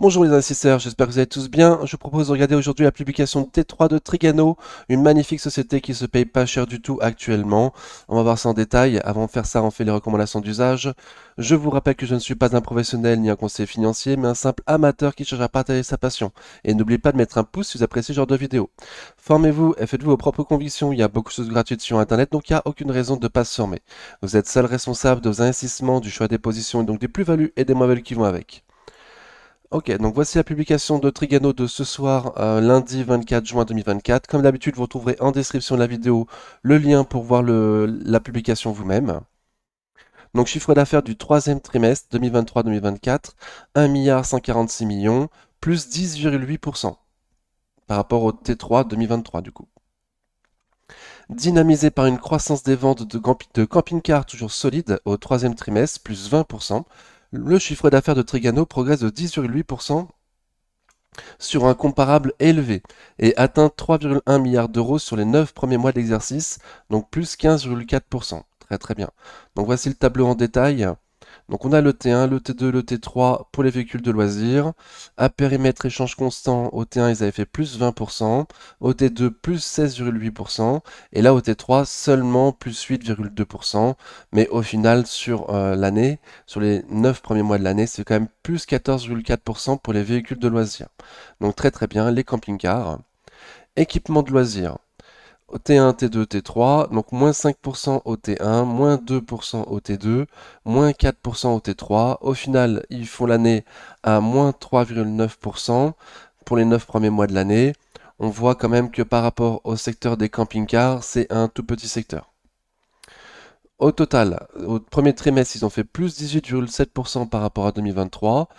Bonjour les investisseurs, j'espère que vous allez tous bien. Je vous propose de regarder aujourd'hui la publication de T3 de Trigano, une magnifique société qui se paye pas cher du tout actuellement. On va voir ça en détail. Avant de faire ça, on fait les recommandations d'usage. Je vous rappelle que je ne suis pas un professionnel ni un conseiller financier, mais un simple amateur qui cherche à partager sa passion. Et n'oubliez pas de mettre un pouce si vous appréciez ce genre de vidéo. Formez-vous et faites-vous vos propres convictions. Il y a beaucoup de choses gratuites sur Internet, donc il n'y a aucune raison de ne pas se former. Vous êtes seul responsable de vos investissements, du choix des positions et donc des plus-values et des moins-values qui vont avec. Ok, donc voici la publication de Trigano de ce soir, lundi 24 juin 2024. Comme d'habitude, vous retrouverez en description de la vidéo le lien pour voir la publication vous-même. Donc chiffre d'affaires du troisième trimestre 2023-2024, 1 146 millions, plus 10,8% par rapport au T3 2023 du coup. Dynamisé par une croissance des ventes de camping-cars toujours solide au troisième trimestre, plus 20%, le chiffre d'affaires de Trigano progresse de 10,8% sur un comparable élevé et atteint 3,1 milliards d'euros sur les 9 premiers mois d'exercice, donc plus 15,4%. Très très bien. Donc voici le tableau en détail. Donc on a le T1, le T2, le T3 pour les véhicules de loisirs. À périmètre échange constant, au T1 ils avaient fait plus 20%, au T2 plus 16,8%, et là au T3 seulement plus 8,2%. Mais au final sur l'année, sur les 9 premiers mois de l'année, c'est quand même plus 14,4% pour les véhicules de loisirs. Donc très très bien, les camping-cars. Équipement de loisirs. Au T1, T2, T3, donc moins 5% au T1, moins 2% au T2, moins 4% au T3. Au final, ils font l'année à moins 3,9% pour les 9 premiers mois de l'année. On voit quand même que par rapport au secteur des camping-cars, c'est un tout petit secteur. Au total, au premier trimestre, ils ont fait plus 18,7% par rapport à 2023,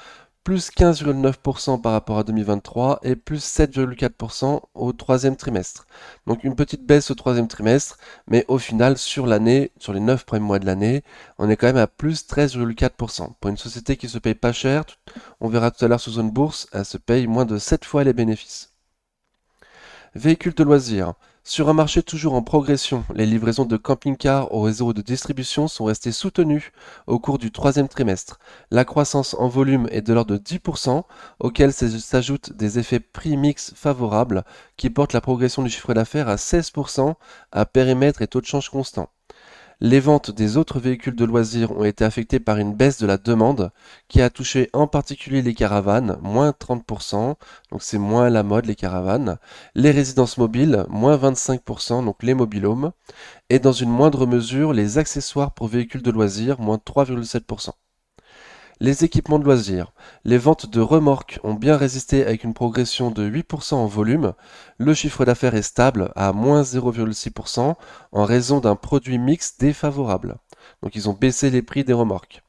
plus 15,9% par rapport à 2023 et plus 7,4% au troisième trimestre. Donc une petite baisse au troisième trimestre, mais au final, sur l'année, sur les 9 premiers mois de l'année, on est quand même à plus 13,4%. Pour une société qui se paye pas cher, on verra tout à l'heure sous zone bourse, elle se paye moins de 7 fois les bénéfices. Véhicules de loisirs. Sur un marché toujours en progression, les livraisons de camping-cars au réseau de distribution sont restées soutenues au cours du troisième trimestre. La croissance en volume est de l'ordre de 10%, auquel s'ajoutent des effets prix mix favorables qui portent la progression du chiffre d'affaires à 16% à périmètre et taux de change constant. Les ventes des autres véhicules de loisirs ont été affectées par une baisse de la demande qui a touché en particulier les caravanes, moins 30%, donc c'est moins la mode les caravanes, les résidences mobiles, moins 25%, donc les mobilhomes, et dans une moindre mesure les accessoires pour véhicules de loisirs, moins 3,7%. Les équipements de loisirs. Les ventes de remorques ont bien résisté avec une progression de 8% en volume. Le chiffre d'affaires est stable à moins 0,6% en raison d'un produit mix défavorable. Donc ils ont baissé les prix des remorques.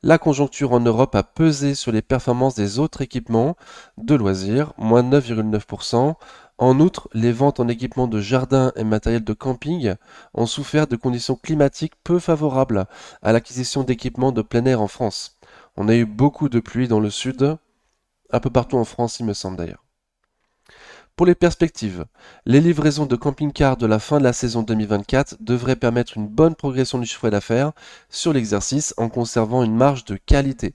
La conjoncture en Europe a pesé sur les performances des autres équipements de loisirs, moins 9,9%. En outre, les ventes en équipements de jardin et matériel de camping ont souffert de conditions climatiques peu favorables à l'acquisition d'équipements de plein air en France. On a eu beaucoup de pluie dans le sud, un peu partout en France, il me semble d'ailleurs. Pour les perspectives, les livraisons de camping-cars de la fin de la saison 2024 devraient permettre une bonne progression du chiffre d'affaires sur l'exercice en conservant une marge de qualité.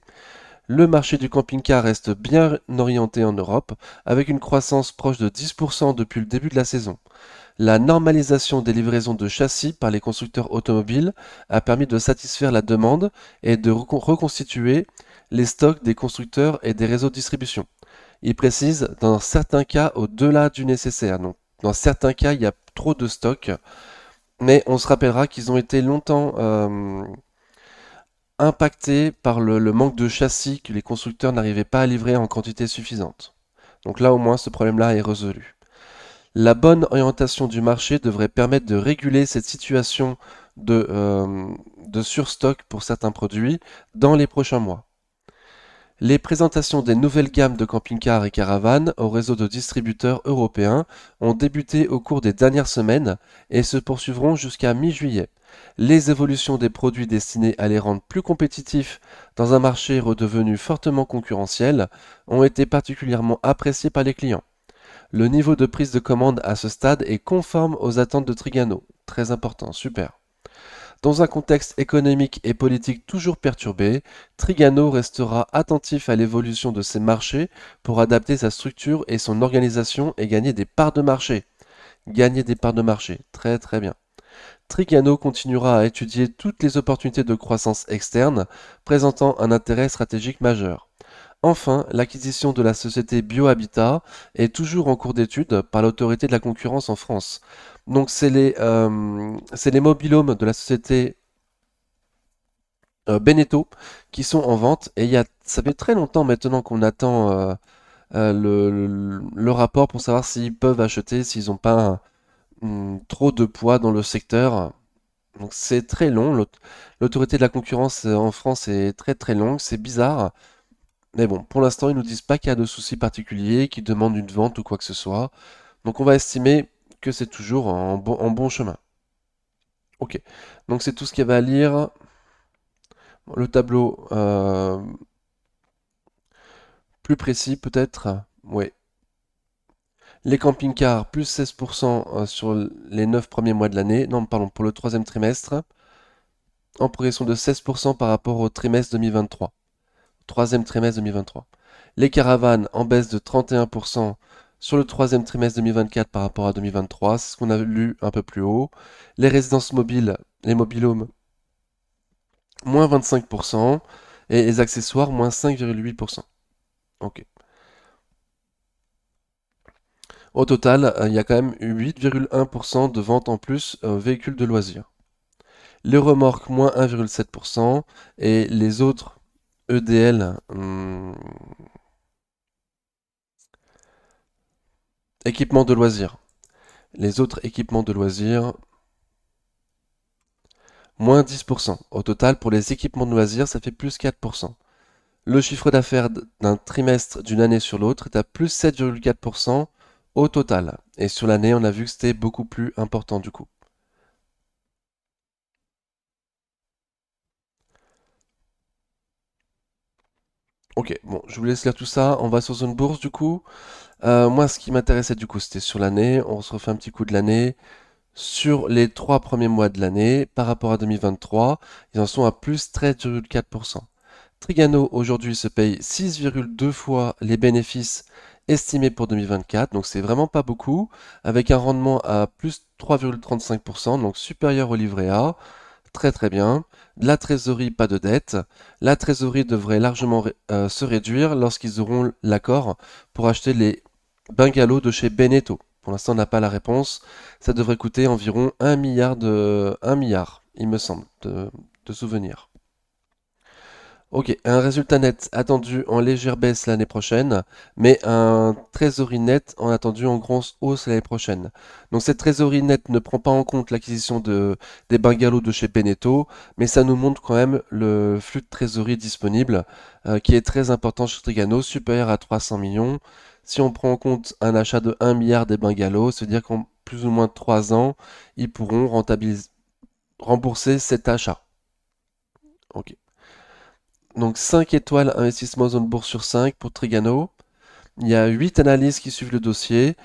Le marché du camping-car reste bien orienté en Europe, avec une croissance proche de 10% depuis le début de la saison. La normalisation des livraisons de châssis par les constructeurs automobiles a permis de satisfaire la demande et de reconstituer les stocks des constructeurs et des réseaux de distribution. Il précise dans certains cas au-delà du nécessaire. Donc, dans certains cas, il y a trop de stocks, mais on se rappellera qu'ils ont été longtemps impactés par le manque de châssis que les constructeurs n'arrivaient pas à livrer en quantité suffisante. Donc là, au moins, ce problème-là est résolu. La bonne orientation du marché devrait permettre de réguler cette situation de, euh, de surstock pour certains produits dans les prochains mois. Les présentations des nouvelles gammes de camping-cars et caravanes au réseau de distributeurs européens ont débuté au cours des dernières semaines et se poursuivront jusqu'à mi-juillet. Les évolutions des produits destinés à les rendre plus compétitifs dans un marché redevenu fortement concurrentiel ont été particulièrement appréciées par les clients. Le niveau de prise de commande à ce stade est conforme aux attentes de Trigano. Très important, super. Dans un contexte économique et politique toujours perturbé, Trigano restera attentif à l'évolution de ses marchés pour adapter sa structure et son organisation et gagner des parts de marché. Gagner des parts de marché, très très bien. Trigano continuera à étudier toutes les opportunités de croissance externe présentant un intérêt stratégique majeur. Enfin, l'acquisition de la société BioHabitat est toujours en cours d'étude par l'autorité de la concurrence en France. Donc c'est les mobilhomes de la société Beneteau qui sont en vente et ça fait très longtemps maintenant qu'on attend le rapport pour savoir s'ils peuvent acheter, s'ils n'ont pas trop de poids dans le secteur. Donc c'est très long. L'autorité de la concurrence en France est très très longue. C'est bizarre. Mais bon, pour l'instant, ils nous disent pas qu'il y a de soucis particuliers, qu'ils demandent une vente ou quoi que ce soit. Donc on va estimer que c'est toujours en bon chemin. Ok. Donc c'est tout ce qu'il y avait à lire. Le tableau plus précis peut-être. Oui. Les camping-cars, plus 16% sur les 9 premiers mois de l'année. Non, pardon, pour le troisième trimestre. En progression de 16% par rapport au trimestre 2023. Troisième trimestre 2023. Les caravanes en baisse de 31% sur le troisième trimestre 2024 par rapport à 2023. C'est ce qu'on a lu un peu plus haut. Les résidences mobiles, les mobilhomes, moins 25%. Et les accessoires, moins 5,8%. Ok. Au total, il y a quand même 8,1% de ventes en plus véhicules de loisirs. Les remorques, moins 1,7%. Et les autres EDL, équipements de loisirs. Les autres équipements de loisirs, moins 10%. Au total, pour les équipements de loisirs, ça fait plus 4%. Le chiffre d'affaires d'un trimestre d'une année sur l'autre est à plus 7,4% au total. Et sur l'année, on a vu que c'était beaucoup plus important du coup. Ok, bon, je vous laisse lire tout ça. On va sur une bourse du coup. Moi, ce qui m'intéressait du coup, c'était sur l'année. On se refait un petit coup de l'année. Sur les 3 premiers mois de l'année, par rapport à 2023, ils en sont à plus 13,4%. Trigano aujourd'hui se paye 6,2 fois les bénéfices estimés pour 2024, donc c'est vraiment pas beaucoup, avec un rendement à plus 3,35%, donc supérieur au livret A, très très bien. De la trésorerie, pas de dette. La trésorerie devrait largement se réduire lorsqu'ils auront l'accord pour acheter les bungalows de chez Beneteau. Pour l'instant, on n'a pas la réponse. Ça devrait coûter environ 1 milliard, il me semble, de souvenirs. Ok, un résultat net attendu en légère baisse l'année prochaine, mais un trésorerie net en attendu en grosse hausse l'année prochaine. Donc cette trésorerie nette ne prend pas en compte l'acquisition des bungalows de chez Beneteau, mais ça nous montre quand même le flux de trésorerie disponible, qui est très important chez Trigano, supérieur à 300 millions. Si on prend en compte un achat de 1 milliard des bungalows, c'est-à-dire qu'en plus ou moins 3 ans, ils pourront rembourser cet achat. Ok. Donc 5 étoiles investissement zone bourse sur 5 pour Trigano. Il y a 8 analyses qui suivent le dossier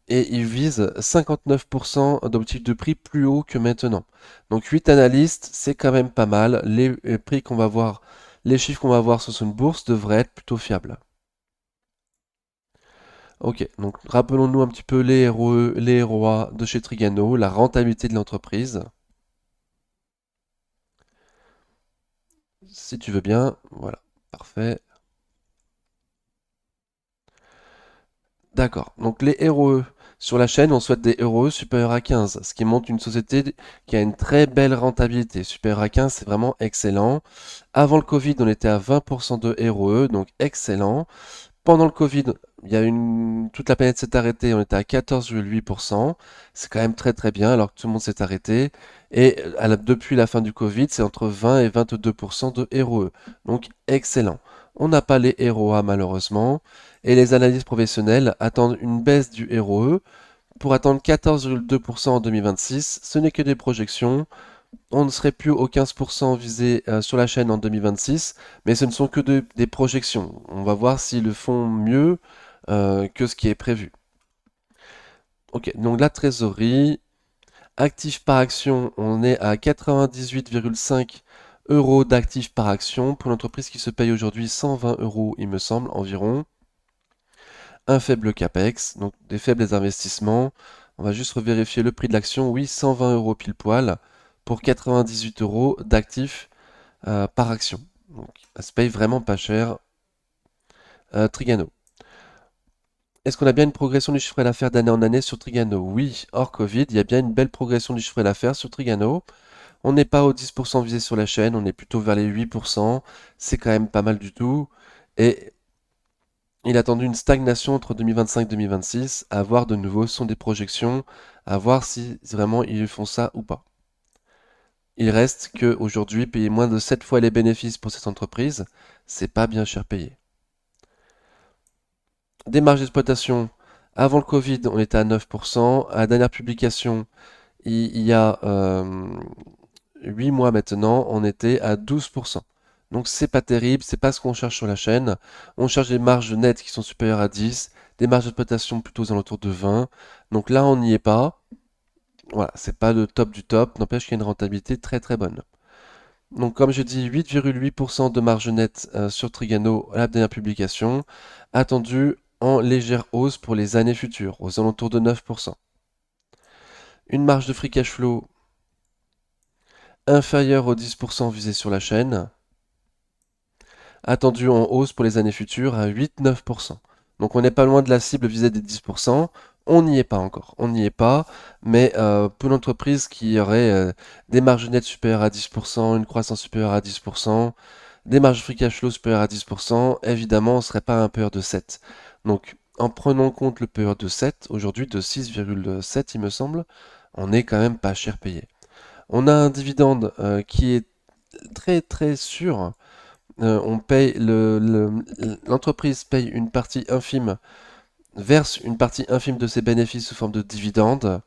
et ils visent 59% d'objectifs de prix plus haut que maintenant. Donc 8 analystes, c'est quand même pas mal. Les prix qu'on va voir, les chiffres qu'on va voir sur une bourse devraient être plutôt fiables. Ok, donc rappelons-nous un petit peu les ROE, les ROA de chez Trigano, la rentabilité de l'entreprise. Si tu veux bien, voilà, parfait. D'accord. Donc les ROE. Sur la chaîne, on souhaite des ROE supérieurs à 15, ce qui montre une société qui a une très belle rentabilité. Supérieur à 15, c'est vraiment excellent. Avant le Covid, on était à 20% de ROE, donc excellent. Pendant le Covid, toute la planète s'est arrêtée, on était à 14,8%. C'est quand même très très bien alors que tout le monde s'est arrêté. Et depuis la fin du Covid, c'est entre 20 et 22% de ROE. Donc excellent. On n'a pas les ROA malheureusement. Et les analystes professionnelles attendent une baisse du ROE pour attendre 14,2% en 2026. Ce n'est que des projections. On ne serait plus aux 15% visés sur la chaîne en 2026, mais ce ne sont que des projections. On va voir s'ils le font mieux que ce qui est prévu. Ok, donc la trésorerie. Actifs par action, on est à 98,5 euros d'actifs par action pour l'entreprise qui se paye aujourd'hui 120 euros, il me semble, environ. Un faible capex, donc des faibles investissements. On va juste revérifier le prix de l'action. Oui, 120 euros pile poil pour 98 euros d'actifs par action. Donc, ça se paye vraiment pas cher. Trigano. Est-ce qu'on a bien une progression du chiffre d'affaires d'année en année sur Trigano? Oui, hors Covid, il y a bien une belle progression du chiffre d'affaires sur Trigano. On n'est pas aux 10% visés sur la chaîne, on est plutôt vers les 8%. C'est quand même pas mal du tout. Et il a attendu une stagnation entre 2025 et 2026. À voir de nouveau, ce sont des projections, à voir si vraiment ils font ça ou pas. Il reste qu'aujourd'hui, payer moins de 7 fois les bénéfices pour cette entreprise, c'est pas bien cher payé. Des marges d'exploitation, avant le Covid, on était à 9%. À la dernière publication, il y a 8 mois maintenant, on était à 12%. Donc c'est pas terrible, c'est pas ce qu'on cherche sur la chaîne. On cherche des marges nettes qui sont supérieures à 10, des marges d'exploitation plutôt aux alentours de 20. Donc là, on n'y est pas. Voilà, c'est pas le top du top, n'empêche qu'il y a une rentabilité très très bonne. Donc comme je dis, 8,8% de marge nette sur Trigano à la dernière publication, attendu en légère hausse pour les années futures, aux alentours de 9%. Une marge de free cash flow inférieure aux 10% visés sur la chaîne, attendu en hausse pour les années futures à 8-9%. Donc on n'est pas loin de la cible visée des 10%. On n'y est pas encore, on n'y est pas, mais pour une entreprise qui aurait des marges nettes supérieures à 10%, une croissance supérieure à 10%, des marges free cash flow supérieures à 10%, évidemment on ne serait pas à un PE de 7. Donc en prenant en compte le PE de 7, aujourd'hui de 6,7 il me semble, on est quand même pas cher payé. On a un dividende qui est très très sûr. On paye l'entreprise paye une partie infime, verse une partie infime de ses bénéfices sous forme de dividendes,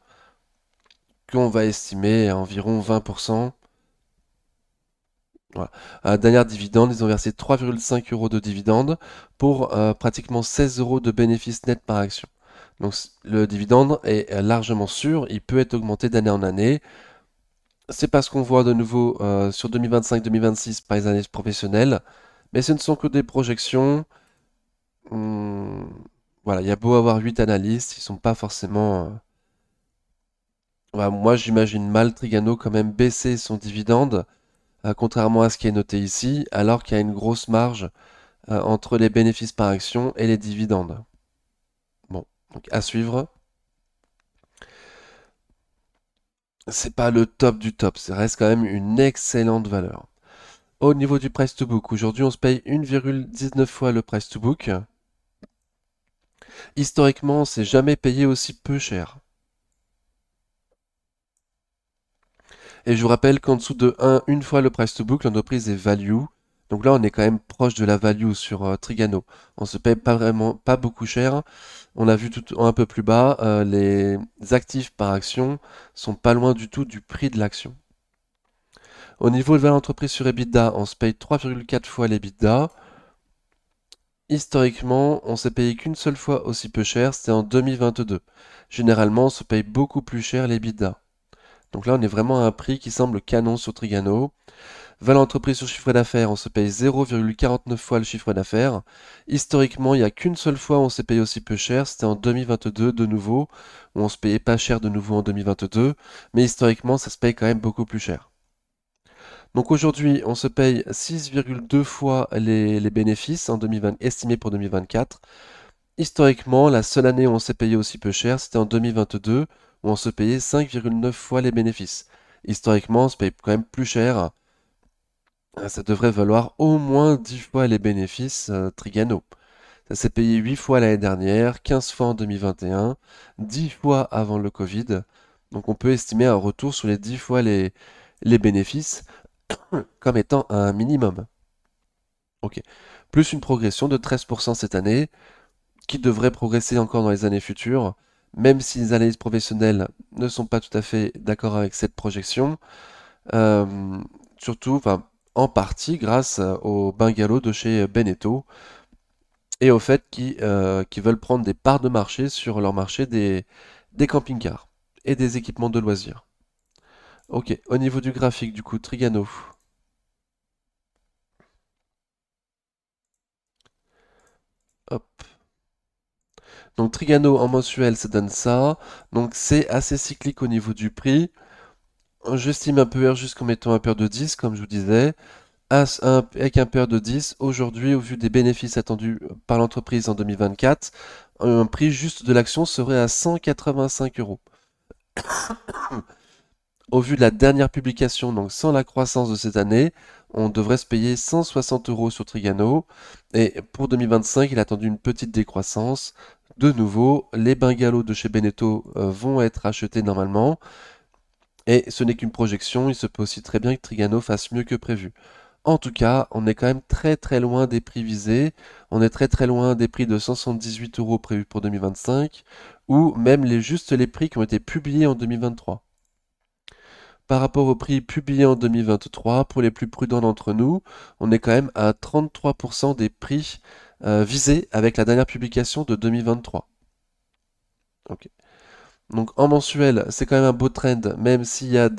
qu'on va estimer à environ 20%. Voilà. À la dernière dividende, ils ont versé 3,5 euros de dividendes pour pratiquement 16 euros de bénéfices nets par action. Donc le dividende est largement sûr, il peut être augmenté d'année en année. C'est pas ce qu'on voit de nouveau sur 2025-2026 par les analystes professionnels, mais ce ne sont que des projections. Hmm, voilà, il y a beau avoir 8 analystes, ils sont pas forcément. Voilà, moi, j'imagine mal Trigano quand même baisser son dividende, contrairement à ce qui est noté ici, alors qu'il y a une grosse marge entre les bénéfices par action et les dividendes. Bon, donc à suivre. C'est pas le top du top, ça reste quand même une excellente valeur. Au niveau du price to book, aujourd'hui on se paye 1,19 fois le price to book. Historiquement, on s'est jamais payé aussi peu cher. Et je vous rappelle qu'en dessous de 1, une fois le price to book, l'entreprise est value. Donc là, on est quand même proche de la value sur Trigano. On se paye pas vraiment, pas beaucoup cher. On a vu tout un peu plus bas, les actifs par action sont pas loin du tout du prix de l'action. Au niveau de valeur entreprise sur EBITDA, on se paye 3,4 fois l'EBITDA. Historiquement, on s'est payé qu'une seule fois aussi peu cher, c'était en 2022. Généralement, on se paye beaucoup plus cher l'EBITDA. Donc là, on est vraiment à un prix qui semble canon sur Trigano. Valeur entreprise sur chiffre d'affaires, on se paye 0,49 fois le chiffre d'affaires. Historiquement, il n'y a qu'une seule fois où on s'est payé aussi peu cher, c'était en 2022 de nouveau, où on se payait pas cher de nouveau en 2022, mais historiquement, ça se paye quand même beaucoup plus cher. Donc aujourd'hui, on se paye 6,2 fois les bénéfices en 2020, estimés pour 2024. Historiquement, la seule année où on s'est payé aussi peu cher, c'était en 2022, où on se payait 5,9 fois les bénéfices. Historiquement, on se paye quand même plus cher. Ça devrait valoir au moins 10 fois les bénéfices Trigano. Ça s'est payé 8 fois l'année dernière, 15 fois en 2021, 10 fois avant le Covid. Donc on peut estimer un retour sur les 10 fois les bénéfices comme étant un minimum. Ok. Plus une progression de 13% cette année, qui devrait progresser encore dans les années futures, même si les analystes professionnels ne sont pas tout à fait d'accord avec cette projection. Euh, Surtout, enfin, en partie grâce aux bungalows de chez Beneteau et au fait qu'ils veulent prendre des parts de marché sur leur marché des camping-cars et des équipements de loisirs. Ok, au niveau du graphique, du coup, Trigano. Hop. Donc Trigano en mensuel, ça donne ça. Donc c'est assez cyclique au niveau du prix. J'estime un PER jusqu'en mettant un PER de 10, comme je vous disais. Avec un PER de 10, aujourd'hui, au vu des bénéfices attendus par l'entreprise en 2024, un prix juste de l'action serait à 185 euros. Au vu de la dernière publication, donc sans la croissance de cette année, on devrait se payer 160 euros sur Trigano. Et pour 2025, il a attendu une petite décroissance. De nouveau, les bungalows de chez Beneteau vont être achetés normalement. Et ce n'est qu'une projection, il se peut aussi très bien que Trigano fasse mieux que prévu. En tout cas, on est quand même très très loin des prix visés. On est très très loin des prix de 178 euros prévus pour 2025, ou même juste les prix qui ont été publiés en 2023. Par rapport aux prix publiés en 2023, pour les plus prudents d'entre nous, on est quand même à 33% des prix visés avec la dernière publication de 2023. Ok. Donc en mensuel, c'est quand même un beau trend, même s'il y a euh,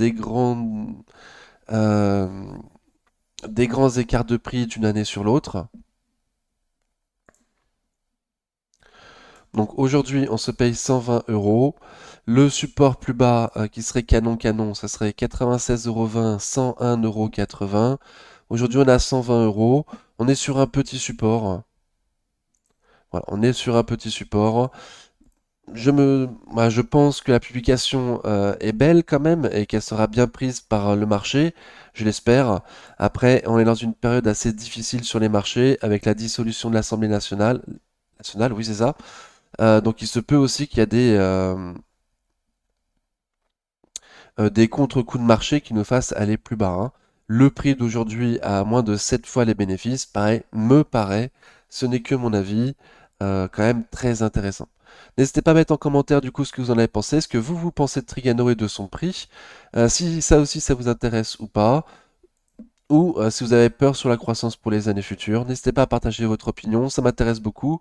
des grands écarts de prix d'une année sur l'autre. Donc aujourd'hui, on se paye 120 euros. Le support plus bas, qui serait Canon, ça serait 96,20 €, 101,80 €. Aujourd'hui, on a 120 euros. On est sur un petit support. Voilà, on est sur un petit support. Je pense que la publication est belle quand même et qu'elle sera bien prise par le marché, je l'espère. Après, on est dans une période assez difficile sur les marchés avec la dissolution de l'Assemblée nationale. Nationale, oui, c'est ça. Donc il se peut aussi qu'il y a des contre-coups de marché qui nous fassent aller plus bas, hein. Le prix d'aujourd'hui à moins de 7 fois les bénéfices, me paraît, ce n'est que mon avis, quand même très intéressant. N'hésitez pas à mettre en commentaire du coup ce que vous en avez pensé, ce que vous pensez de Trigano et de son prix, si ça aussi ça vous intéresse ou pas, ou si vous avez peur sur la croissance pour les années futures. N'hésitez pas à partager votre opinion, ça m'intéresse beaucoup.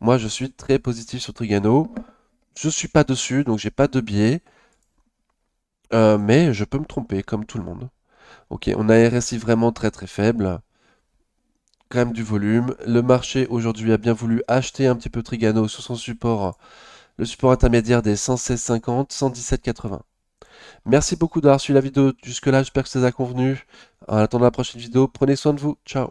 Moi je suis très positif sur Trigano, je suis pas dessus donc j'ai pas de biais. Mais je peux me tromper, comme tout le monde. Ok, on a un RSI vraiment très très faible, quand même du volume. Le marché aujourd'hui a bien voulu acheter un petit peu Trigano sur son support, le support intermédiaire des 116,50, 117,80. Merci beaucoup d'avoir suivi la vidéo jusque-là, j'espère que ça vous a convenu. En attendant la prochaine vidéo, prenez soin de vous, ciao.